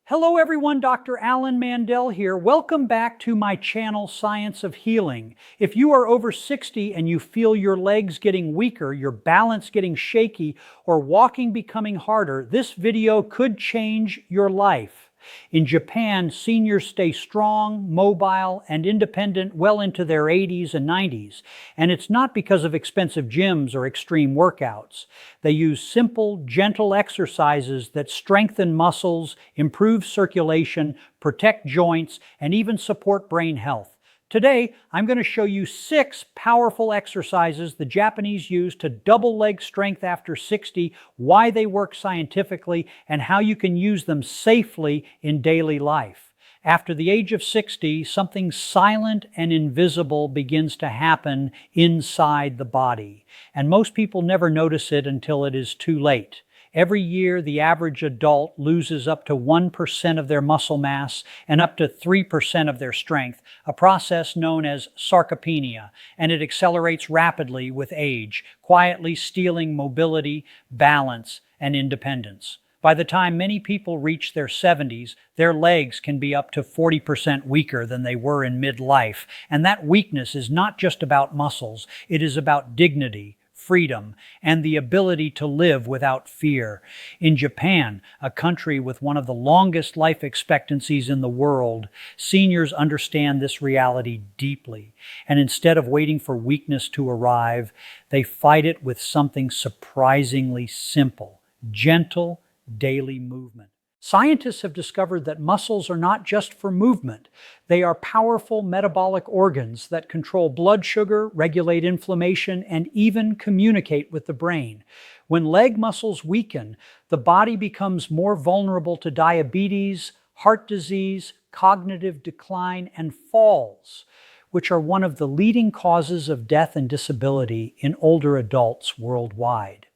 Hello everyone, Dr. Alan Mandell here. Welcome back to my channel, Science of Healing. If you are over 60 and you feel your legs getting weaker, your balance getting shaky, or walking becoming harder, this video could change your life. In Japan, seniors stay strong, mobile, and independent well into their 80s and 90s. And it's not because of expensive gyms or extreme workouts. They use simple, gentle exercises that strengthen muscles, improve circulation, protect joints, and even support brain health. Today, I'm going to show you 6 powerful exercises the Japanese use to double leg strength after 60, why they work scientifically, and how you can use them safely in daily life. After the age of 60, something silent and invisible begins to happen inside the body, and most people never notice it until it is too late. Every year, the average adult loses up to 1% of their muscle mass and up to 3% of their strength, a process known as sarcopenia, and it accelerates rapidly with age, quietly stealing mobility, balance, and independence. By the time many people reach their 70s, their legs can be up to 40% weaker than they were in midlife, and that weakness is not just about muscles, it is about dignity, freedom, and the ability to live without fear. In Japan, a country with one of the longest life expectancies in the world, seniors understand this reality deeply. And instead of waiting for weakness to arrive, they fight it with something surprisingly simple: gentle, daily movement. Scientists have discovered that muscles are not just for movement. They are powerful metabolic organs that control blood sugar, regulate inflammation, and even communicate with the brain. When leg muscles weaken, the body becomes more vulnerable to diabetes, heart disease, cognitive decline, and falls, which are one of the leading causes of death and disability in older adults worldwide.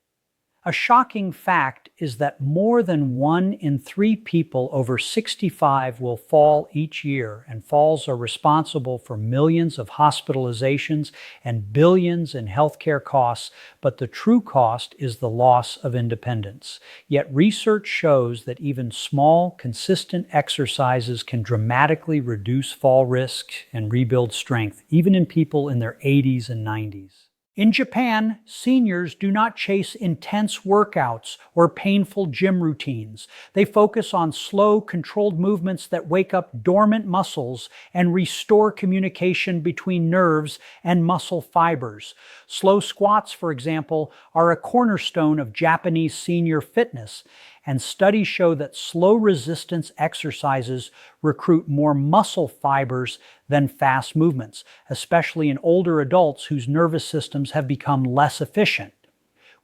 A shocking fact is that more than 1 in 3 people over 65 will fall each year, and falls are responsible for millions of hospitalizations and billions in healthcare costs, but the true cost is the loss of independence. Yet research shows that even small, consistent exercises can dramatically reduce fall risk and rebuild strength, even in people in their 80s and 90s. In Japan, seniors do not chase intense workouts or painful gym routines. They focus on slow, controlled movements that wake up dormant muscles and restore communication between nerves and muscle fibers. Slow squats, for example, are a cornerstone of Japanese senior fitness, and studies show that slow resistance exercises recruit more muscle fibers than fast movements, especially in older adults whose nervous systems have become less efficient.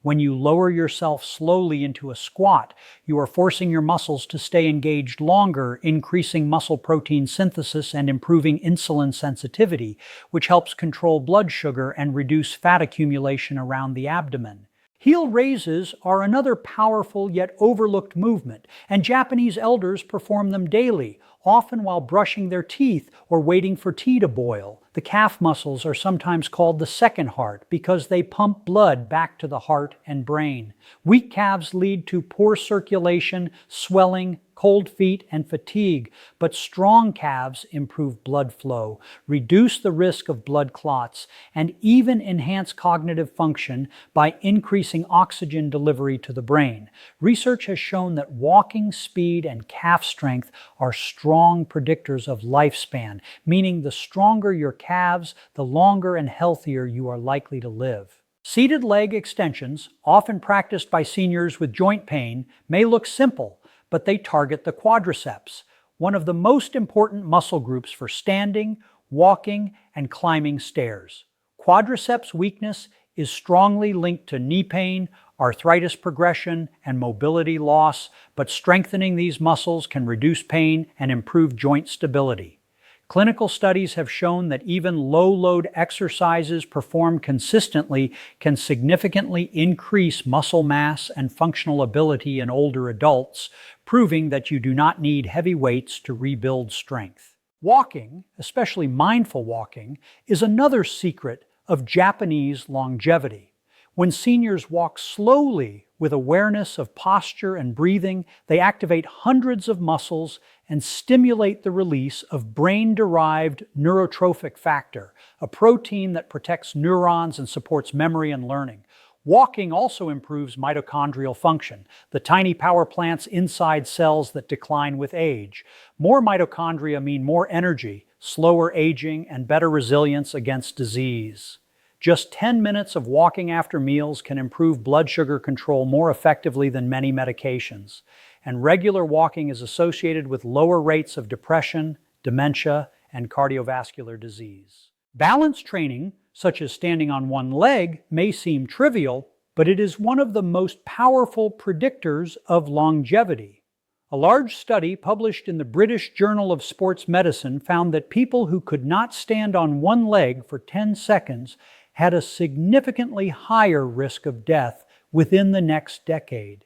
When you lower yourself slowly into a squat, you are forcing your muscles to stay engaged longer, increasing muscle protein synthesis and improving insulin sensitivity, which helps control blood sugar and reduce fat accumulation around the abdomen. Heel raises are another powerful yet overlooked movement, and Japanese elders perform them daily, often while brushing their teeth or waiting for tea to boil. The calf muscles are sometimes called the second heart because they pump blood back to the heart and brain. Weak calves lead to poor circulation, swelling, cold feet, and fatigue, but strong calves improve blood flow, reduce the risk of blood clots, and even enhance cognitive function by increasing oxygen delivery to the brain. Research has shown that walking speed and calf strength are strong predictors of lifespan, meaning the stronger your calves, the longer and healthier you are likely to live. Seated leg extensions, often practiced by seniors with joint pain, may look simple, but they target the quadriceps, one of the most important muscle groups for standing, walking, and climbing stairs. Quadriceps weakness is strongly linked to knee pain, arthritis progression, and mobility loss, but strengthening these muscles can reduce pain and improve joint stability. Clinical studies have shown that even low-load exercises performed consistently can significantly increase muscle mass and functional ability in older adults, proving that you do not need heavy weights to rebuild strength. Walking, especially mindful walking, is another secret of Japanese longevity. When seniors walk slowly With awareness of posture and breathing, they activate hundreds of muscles and stimulate the release of brain-derived neurotrophic factor, a protein that protects neurons and supports memory and learning. Walking also improves mitochondrial function, the tiny power plants inside cells that decline with age. More mitochondria mean more energy, slower aging, and better resilience against disease. Just 10 minutes of walking after meals can improve blood sugar control more effectively than many medications. And regular walking is associated with lower rates of depression, dementia, and cardiovascular disease. Balance training, such as standing on one leg, may seem trivial, but it is one of the most powerful predictors of longevity. A large study published in the British Journal of Sports Medicine found that people who could not stand on one leg for 10 seconds had a significantly higher risk of death within the next decade.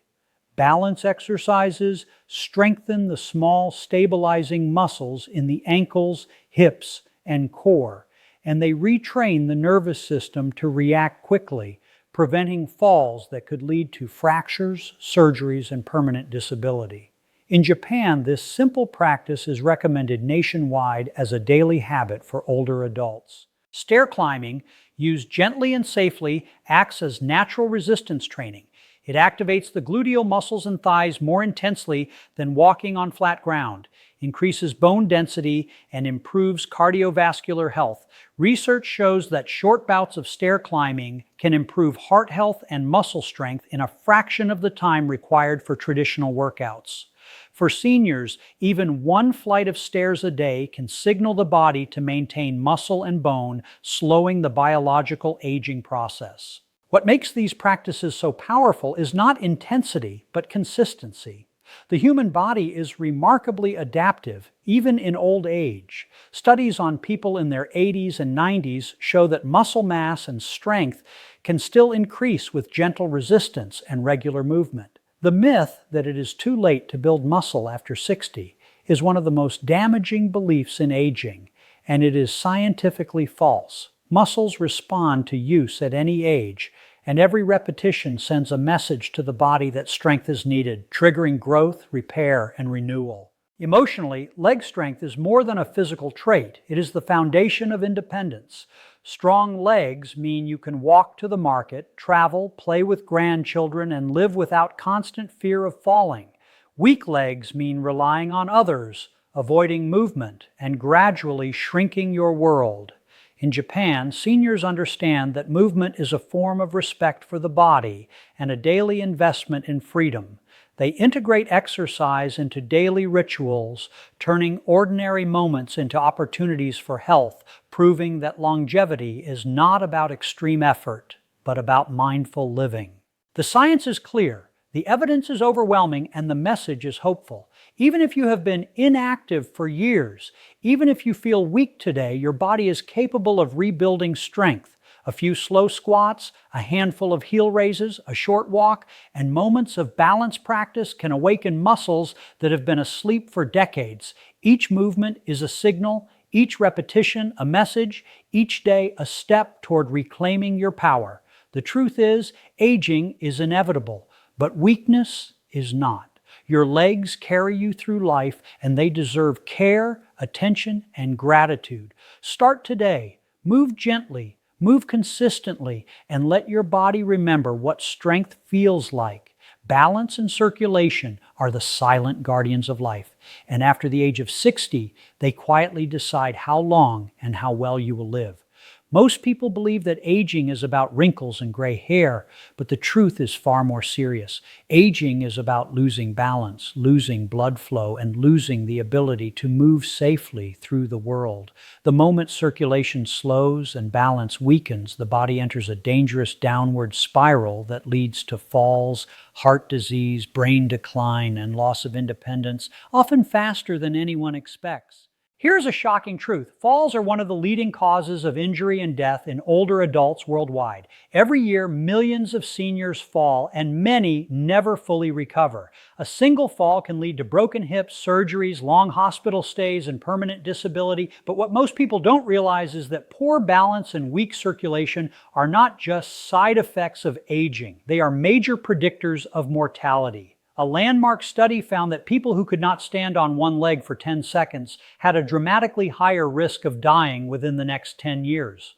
Balance exercises strengthen the small stabilizing muscles in the ankles, hips, and core, and they retrain the nervous system to react quickly, preventing falls that could lead to fractures, surgeries, and permanent disability. In Japan, this simple practice is recommended nationwide as a daily habit for older adults. Stair climbing, used gently and safely, acts as natural resistance training. It activates the gluteal muscles and thighs more intensely than walking on flat ground, increases bone density, and improves cardiovascular health. Research shows that short bouts of stair climbing can improve heart health and muscle strength in a fraction of the time required for traditional workouts. For seniors, even one flight of stairs a day can signal the body to maintain muscle and bone, slowing the biological aging process. What makes these practices so powerful is not intensity, but consistency. The human body is remarkably adaptive, even in old age. Studies on people in their 80s and 90s show that muscle mass and strength can still increase with gentle resistance and regular movement. The myth that it is too late to build muscle after 60 is one of the most damaging beliefs in aging, and it is scientifically false. Muscles respond to use at any age, and every repetition sends a message to the body that strength is needed, triggering growth, repair, and renewal. Emotionally, leg strength is more than a physical trait. It is the foundation of independence. Strong legs mean you can walk to the market, travel, play with grandchildren, and live without constant fear of falling. Weak legs mean relying on others, avoiding movement, and gradually shrinking your world. In Japan, seniors understand that movement is a form of respect for the body and a daily investment in freedom. They integrate exercise into daily rituals, turning ordinary moments into opportunities for health, proving that longevity is not about extreme effort, but about mindful living. The science is clear, the evidence is overwhelming, and the message is hopeful. Even if you have been inactive for years, even if you feel weak today, your body is capable of rebuilding strength. A few slow squats, a handful of heel raises, a short walk, and moments of balance practice can awaken muscles that have been asleep for decades. Each movement is a signal, each repetition a message, each day a step toward reclaiming your power. The truth is, aging is inevitable, but weakness is not. Your legs carry you through life, and they deserve care, attention, and gratitude. Start today. Move gently. Move consistently, and let your body remember what strength feels like. Balance and circulation are the silent guardians of life, and after the age of 60, they quietly decide how long and how well you will live. Most people believe that aging is about wrinkles and gray hair, but the truth is far more serious. Aging is about losing balance, losing blood flow, and losing the ability to move safely through the world. The moment circulation slows and balance weakens, the body enters a dangerous downward spiral that leads to falls, heart disease, brain decline, and loss of independence, often faster than anyone expects. Here's a shocking truth. Falls are one of the leading causes of injury and death in older adults worldwide. Every year, millions of seniors fall, and many never fully recover. A single fall can lead to broken hips, surgeries, long hospital stays, and permanent disability. But what most people don't realize is that poor balance and weak circulation are not just side effects of aging. They are major predictors of mortality. A landmark study found that people who could not stand on one leg for 10 seconds had a dramatically higher risk of dying within the next 10 years.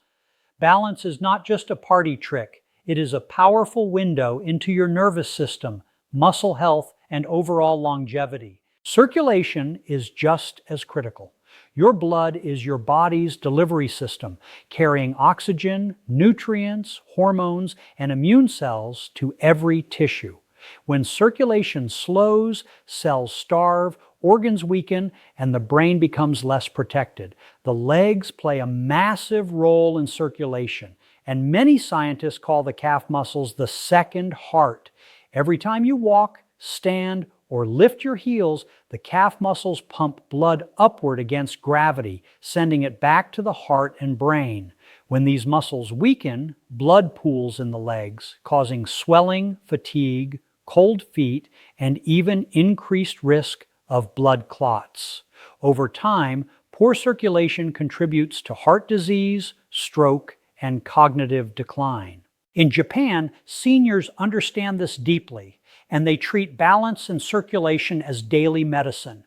Balance is not just a party trick. It is a powerful window into your nervous system, muscle health, and overall longevity. Circulation is just as critical. Your blood is your body's delivery system, carrying oxygen, nutrients, hormones, and immune cells to every tissue. When circulation slows, cells starve, organs weaken, and the brain becomes less protected. The legs play a massive role in circulation, and many scientists call the calf muscles the second heart. Every time you walk, stand, or lift your heels, the calf muscles pump blood upward against gravity, sending it back to the heart and brain. When these muscles weaken, blood pools in the legs, causing swelling, fatigue, cold feet, and even increased risk of blood clots. Over time, poor circulation contributes to heart disease, stroke, and cognitive decline. In Japan, seniors understand this deeply, and they treat balance and circulation as daily medicine.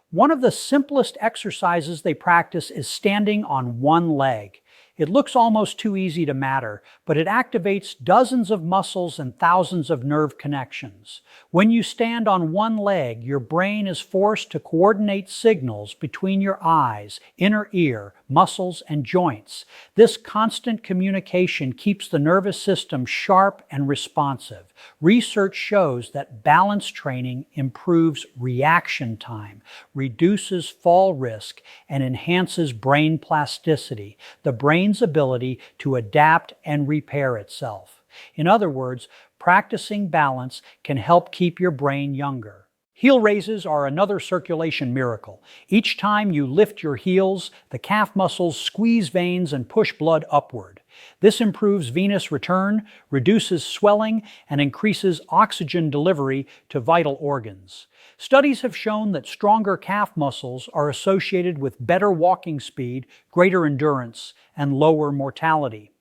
One of the simplest exercises they practice is standing on one leg. It looks almost too easy to matter, but it activates dozens of muscles and thousands of nerve connections. When you stand on one leg, your brain is forced to coordinate signals between your eyes, inner ear, muscles, and joints. This constant communication keeps the nervous system sharp and responsive. Research shows that balance training improves reaction time, reduces fall risk, and enhances brain plasticity, the brain's ability to adapt and repair itself. In other words, practicing balance can help keep your brain younger. Heel raises are another circulation miracle. Each time you lift your heels, the calf muscles squeeze veins and push blood upward. This improves venous return, reduces swelling, and increases oxygen delivery to vital organs. Studies have shown that stronger calf muscles are associated with better walking speed, greater endurance, and lower mortality.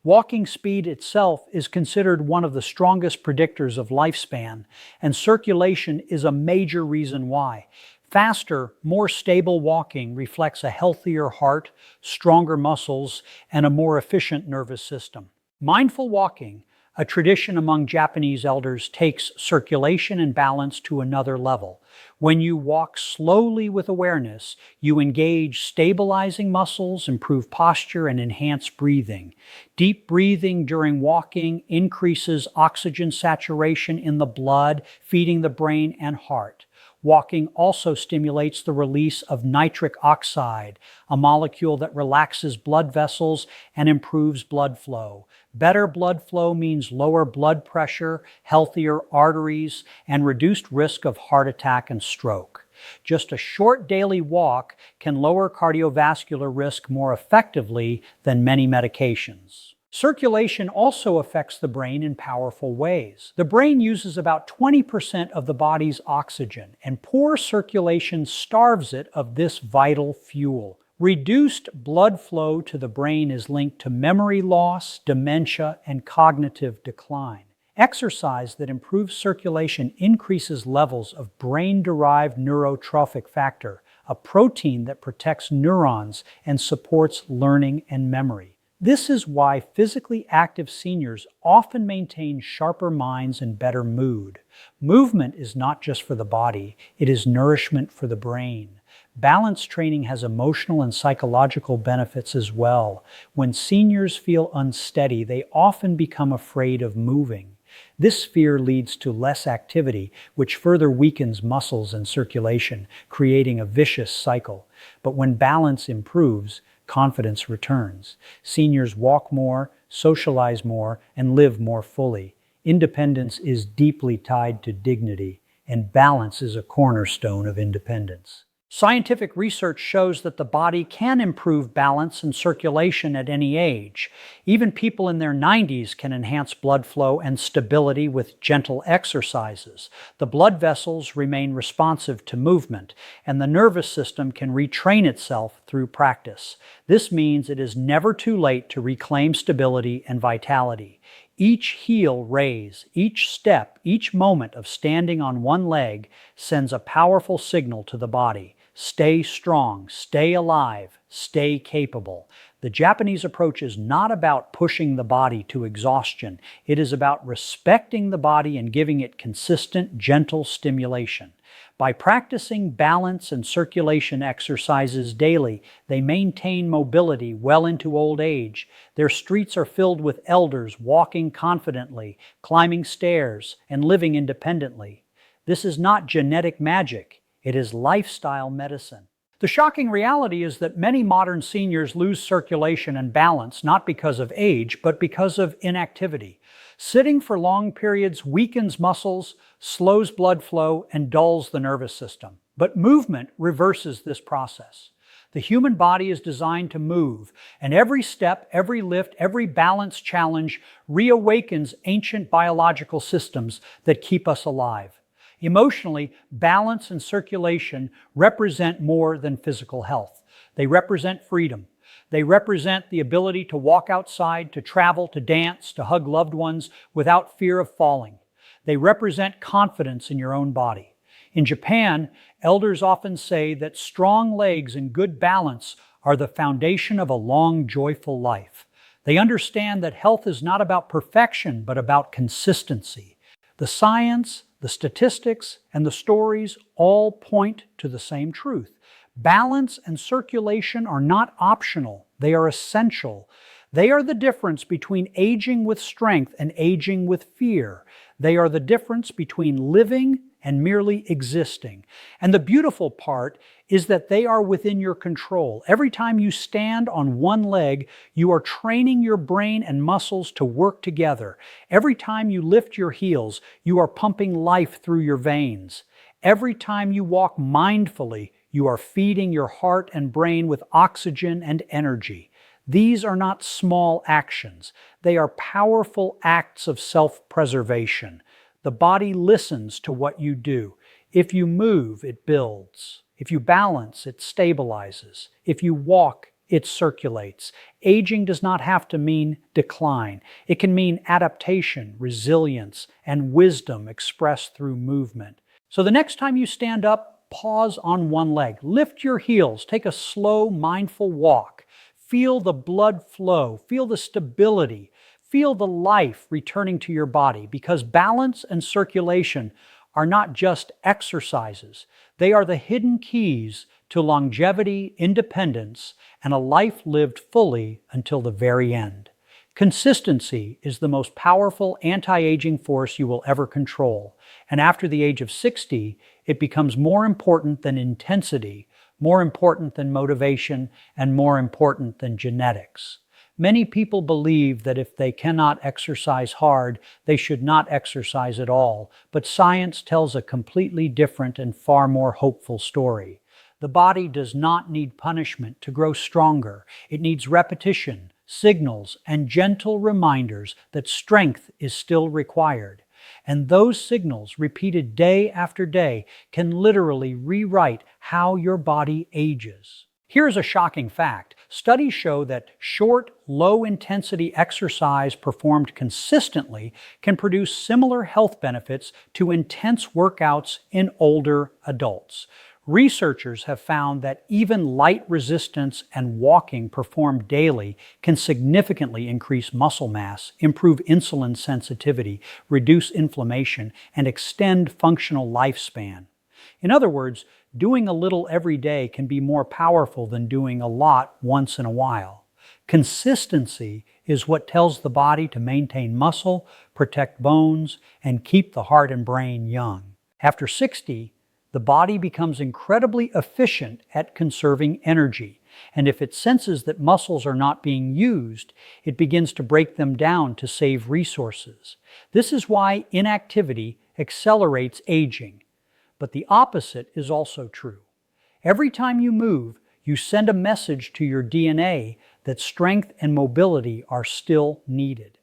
Walking speed itself is considered one of the strongest predictors of lifespan, and circulation is a major reason why. Faster, more stable walking reflects a healthier heart, stronger muscles, and a more efficient nervous system. Mindful walking, a tradition among Japanese elders, takes circulation and balance to another level. When you walk slowly with awareness, you engage stabilizing muscles, improve posture, and enhance breathing. Deep breathing during walking increases oxygen saturation in the blood, feeding the brain and heart. Walking also stimulates the release of nitric oxide, a molecule that relaxes blood vessels and improves blood flow. Better blood flow means lower blood pressure, healthier arteries, and reduced risk of heart attack and stroke. Just a short daily walk can lower cardiovascular risk more effectively than many medications. Circulation also affects the brain in powerful ways. The brain uses about 20% of the body's oxygen, and poor circulation starves it of this vital fuel. Reduced blood flow to the brain is linked to memory loss, dementia, and cognitive decline. Exercise that improves circulation increases levels of brain-derived neurotrophic factor, a protein that protects neurons and supports learning and memory. This is why physically active seniors often maintain sharper minds and better mood. Movement is not just for the body, it is nourishment for the brain. Balance training has emotional and psychological benefits as well. When seniors feel unsteady, they often become afraid of moving. This fear leads to less activity, which further weakens muscles and circulation, creating a vicious cycle. But when balance improves, confidence returns. Seniors walk more, socialize more, and live more fully. Independence is deeply tied to dignity, and balance is a cornerstone of independence. Scientific research shows that the body can improve balance and circulation at any age. Even people in their 90s can enhance blood flow and stability with gentle exercises. The blood vessels remain responsive to movement, and the nervous system can retrain itself through practice. This means it is never too late to reclaim stability and vitality. Each heel raise, each step, each moment of standing on one leg sends a powerful signal to the body. Stay strong, stay alive, stay capable. The Japanese approach is not about pushing the body to exhaustion. It is about respecting the body and giving it consistent, gentle stimulation. By practicing balance and circulation exercises daily, they maintain mobility well into old age. Their streets are filled with elders walking confidently, climbing stairs, and living independently. This is not genetic magic. It is lifestyle medicine. The shocking reality is that many modern seniors lose circulation and balance not because of age, but because of inactivity. Sitting for long periods weakens muscles, slows blood flow, and dulls the nervous system. But movement reverses this process. The human body is designed to move, and every step, every lift, every balance challenge reawakens ancient biological systems that keep us alive. Emotionally, balance and circulation represent more than physical health. They represent freedom. They represent the ability to walk outside, to travel, to dance, to hug loved ones without fear of falling. They represent confidence in your own body. In Japan, elders often say that strong legs and good balance are the foundation of a long, joyful life. They understand that health is not about perfection, but about consistency. The science, the statistics, and the stories all point to the same truth. Balance and circulation are not optional, they are essential. They are the difference between aging with strength and aging with fear. They are the difference between living and merely existing. And the beautiful part is that they are within your control. Every time you stand on one leg, you are training your brain and muscles to work together. Every time you lift your heels, you are pumping life through your veins. Every time you walk mindfully, you are feeding your heart and brain with oxygen and energy. These are not small actions. They are powerful acts of self-preservation. The body listens to what you do. If you move, it builds. If you balance, it stabilizes. If you walk, it circulates. Aging does not have to mean decline. It can mean adaptation, resilience, and wisdom expressed through movement. So the next time you stand up, pause on one leg. Lift your heels. Take a slow, mindful walk. Feel the blood flow. Feel the stability. Feel the life returning to your body, because balance and circulation are not just exercises. They are the hidden keys to longevity, independence, and a life lived fully until the very end. Consistency is the most powerful anti-aging force you will ever control. And after the age of 60, it becomes more important than intensity, more important than motivation, and more important than genetics. Many people believe that if they cannot exercise hard, they should not exercise at all, but science tells a completely different and far more hopeful story. The body does not need punishment to grow stronger. It needs repetition, signals, and gentle reminders that strength is still required. And those signals, repeated day after day, can literally rewrite how your body ages. Here's a shocking fact. Studies show that short, low-intensity exercise performed consistently can produce similar health benefits to intense workouts in older adults. Researchers have found that even light resistance and walking performed daily can significantly increase muscle mass, improve insulin sensitivity, reduce inflammation, and extend functional lifespan. In other words, doing a little every day can be more powerful than doing a lot once in a while. Consistency is what tells the body to maintain muscle, protect bones, and keep the heart and brain young. After 60, the body becomes incredibly efficient at conserving energy, and if it senses that muscles are not being used, it begins to break them down to save resources. This is why inactivity accelerates aging. But the opposite is also true. Every time you move, you send a message to your DNA that strength and mobility are still needed.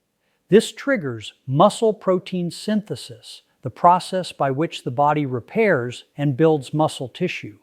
This triggers muscle protein synthesis, the process by which the body repairs and builds muscle tissue.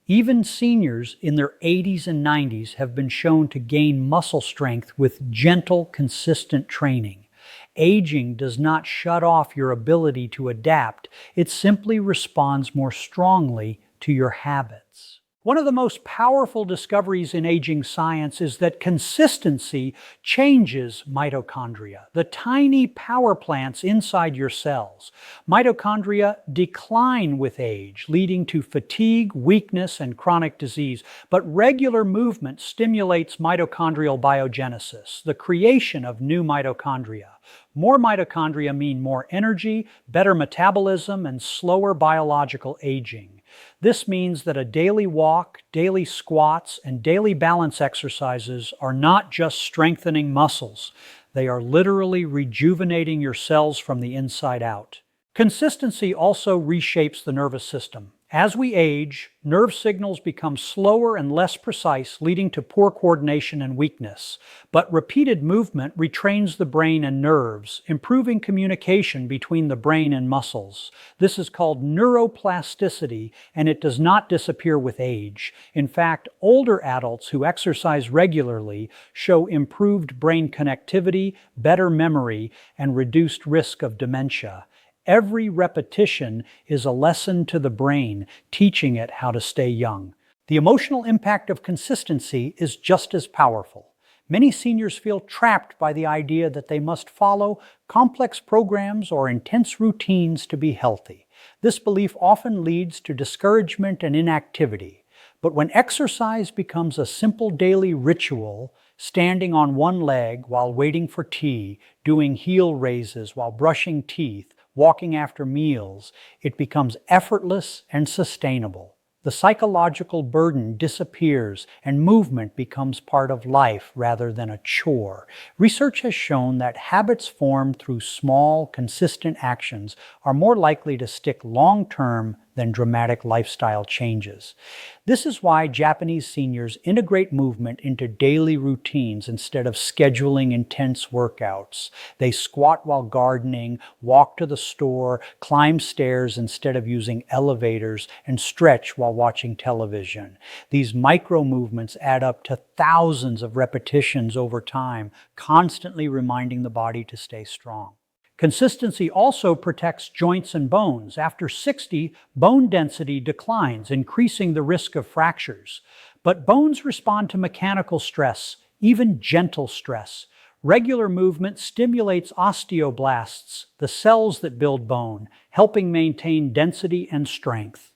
Even seniors in their 80s and 90s have been shown to gain muscle strength with gentle, consistent training. Aging does not shut off your ability to adapt, it simply responds more strongly to your habits. One of the most powerful discoveries in aging science is that consistency changes mitochondria, the tiny power plants inside your cells. Mitochondria decline with age, leading to fatigue, weakness, and chronic disease. But regular movement stimulates mitochondrial biogenesis, the creation of new mitochondria. More mitochondria mean more energy, better metabolism, and slower biological aging. This means that a daily walk, daily squats, and daily balance exercises are not just strengthening muscles. They are literally rejuvenating your cells from the inside out. Consistency also reshapes the nervous system. As we age, nerve signals become slower and less precise, leading to poor coordination and weakness. But repeated movement retrains the brain and nerves, improving communication between the brain and muscles. This is called neuroplasticity, and it does not disappear with age. In fact, older adults who exercise regularly show improved brain connectivity, better memory, and reduced risk of dementia. Every repetition is a lesson to the brain, teaching it how to stay young. The emotional impact of consistency is just as powerful. Many seniors feel trapped by the idea that they must follow complex programs or intense routines to be healthy. This belief often leads to discouragement and inactivity. But when exercise becomes a simple daily ritual, standing on one leg while waiting for tea, doing heel raises while brushing teeth, walking after meals, it becomes effortless and sustainable. The psychological burden disappears and movement becomes part of life rather than a chore. Research has shown that habits formed through small, consistent actions are more likely to stick long-term than dramatic lifestyle changes. This is why Japanese seniors integrate movement into daily routines instead of scheduling intense workouts. They squat while gardening, walk to the store, climb stairs instead of using elevators, and stretch while watching television. These micro movements add up to thousands of repetitions over time, constantly reminding the body to stay strong. Consistency also protects joints and bones. After 60, bone density declines, increasing the risk of fractures. But bones respond to mechanical stress, even gentle stress. Regular movement stimulates osteoblasts, the cells that build bone, helping maintain density and strength.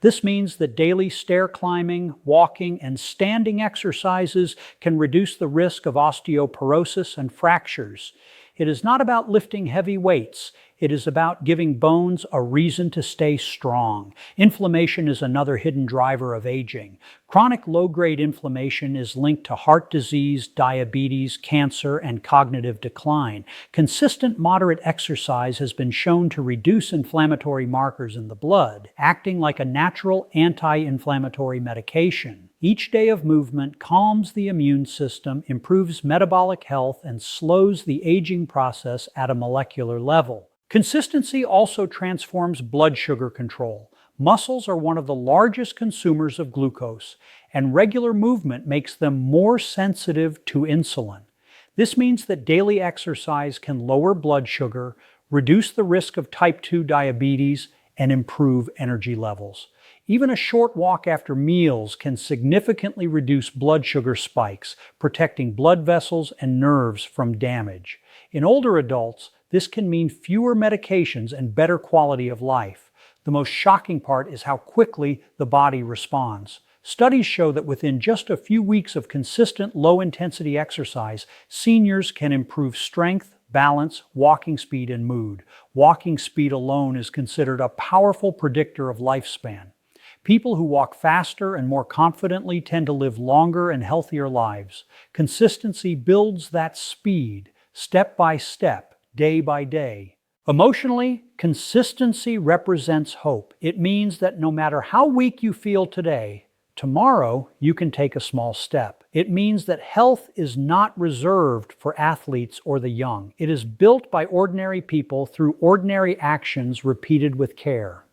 This means that daily stair climbing, walking, and standing exercises can reduce the risk of osteoporosis and fractures. It is not about lifting heavy weights. It is about giving bones a reason to stay strong. Inflammation is another hidden driver of aging. Chronic low-grade inflammation is linked to heart disease, diabetes, cancer, and cognitive decline. Consistent moderate exercise has been shown to reduce inflammatory markers in the blood, acting like a natural anti-inflammatory medication. Each day of movement calms the immune system, improves metabolic health, and slows the aging process at a molecular level. Consistency also transforms blood sugar control. Muscles are one of the largest consumers of glucose, and regular movement makes them more sensitive to insulin. This means that daily exercise can lower blood sugar, reduce the risk of type 2 diabetes, and improve energy levels. Even a short walk after meals can significantly reduce blood sugar spikes, protecting blood vessels and nerves from damage. In older adults, this can mean fewer medications and better quality of life. The most shocking part is how quickly the body responds. Studies show that within just a few weeks of consistent low-intensity exercise, seniors can improve strength, balance, walking speed, and mood. Walking speed alone is considered a powerful predictor of lifespan. People who walk faster and more confidently tend to live longer and healthier lives. Consistency builds that speed, step by step, day by day. Emotionally, consistency represents hope. It means that no matter how weak you feel today, Tomorrow, you can take a small step. It means that health is not reserved for athletes or the young. It is built by ordinary people through ordinary actions repeated with care.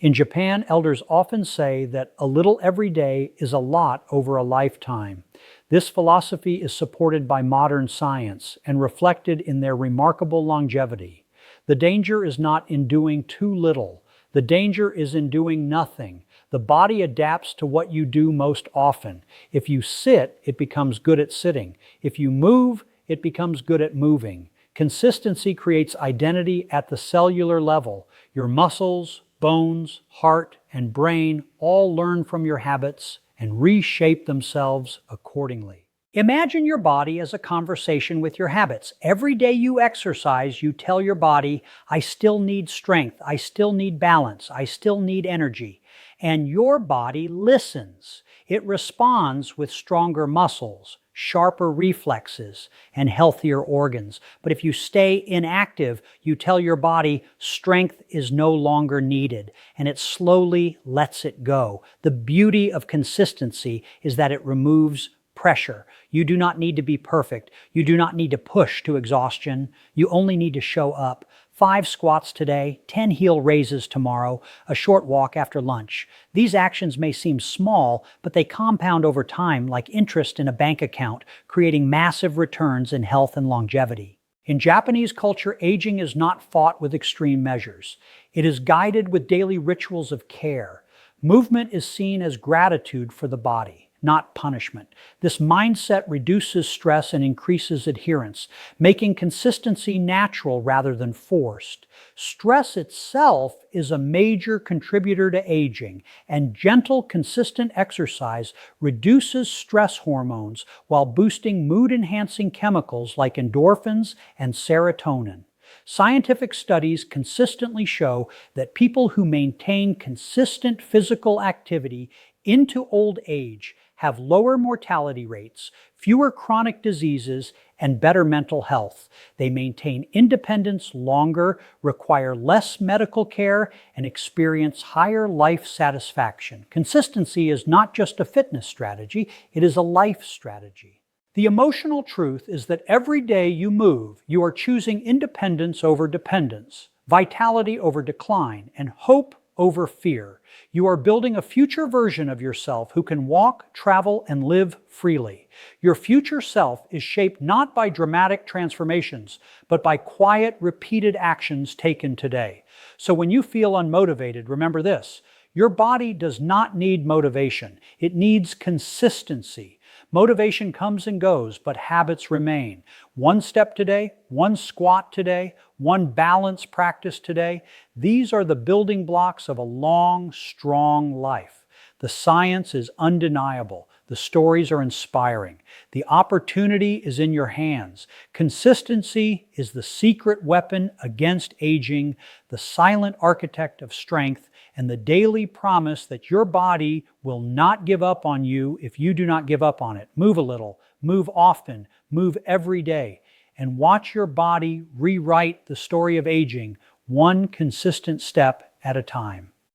In Japan, elders often say that a little every day is a lot over a lifetime. This philosophy is supported by modern science and reflected in their remarkable longevity. The danger is not in doing too little. The danger is in doing nothing. The body adapts to what you do most often. If you sit, it becomes good at sitting. If you move, it becomes good at moving. Consistency creates identity at the cellular level. Your muscles, bones, heart, and brain all learn from your habits and reshape themselves accordingly. Imagine your body as a conversation with your habits. Every day you exercise, you tell your body, I still need strength, I still need balance, I still need energy. And your body listens. It responds with stronger muscles, sharper reflexes, and healthier organs. But if you stay inactive, you tell your body strength is no longer needed, and it slowly lets it go. The beauty of consistency is that it removes pressure. You do not need to be perfect. You do not need to push to exhaustion. You only need to show up. 5 squats today, 10 heel raises tomorrow, a short walk after lunch. These actions may seem small, but they compound over time like interest in a bank account, creating massive returns in health and longevity. In Japanese culture, aging is not fought with extreme measures. It is guided with daily rituals of care. Movement is seen as gratitude for the body, not punishment. This mindset reduces stress and increases adherence, making consistency natural rather than forced. Stress itself is a major contributor to aging, and gentle, consistent exercise reduces stress hormones while boosting mood-enhancing chemicals like endorphins and serotonin. Scientific studies consistently show that people who maintain consistent physical activity into old age have lower mortality rates, fewer chronic diseases, and better mental health. They maintain independence longer, require less medical care, and experience higher life satisfaction. Consistency is not just a fitness strategy, it is a life strategy. The emotional truth is that every day you move, you are choosing independence over dependence, vitality over decline, and hope over fear. You are building a future version of yourself who can walk, travel, and live freely. Your future self is shaped not by dramatic transformations, but by quiet, repeated actions taken today. So when you feel unmotivated, remember this: your body does not need motivation. It needs consistency. Motivation comes and goes, but habits remain. 1 step today, 1 squat today, 1 balance practice today. These are the building blocks of a long, strong life. The science is undeniable. The stories are inspiring. The opportunity is in your hands. Consistency is the secret weapon against aging, the silent architect of strength, and the daily promise that your body will not give up on you if you do not give up on it. Move a little, move often, move every day, and watch your body rewrite the story of aging 1 consistent step at a time.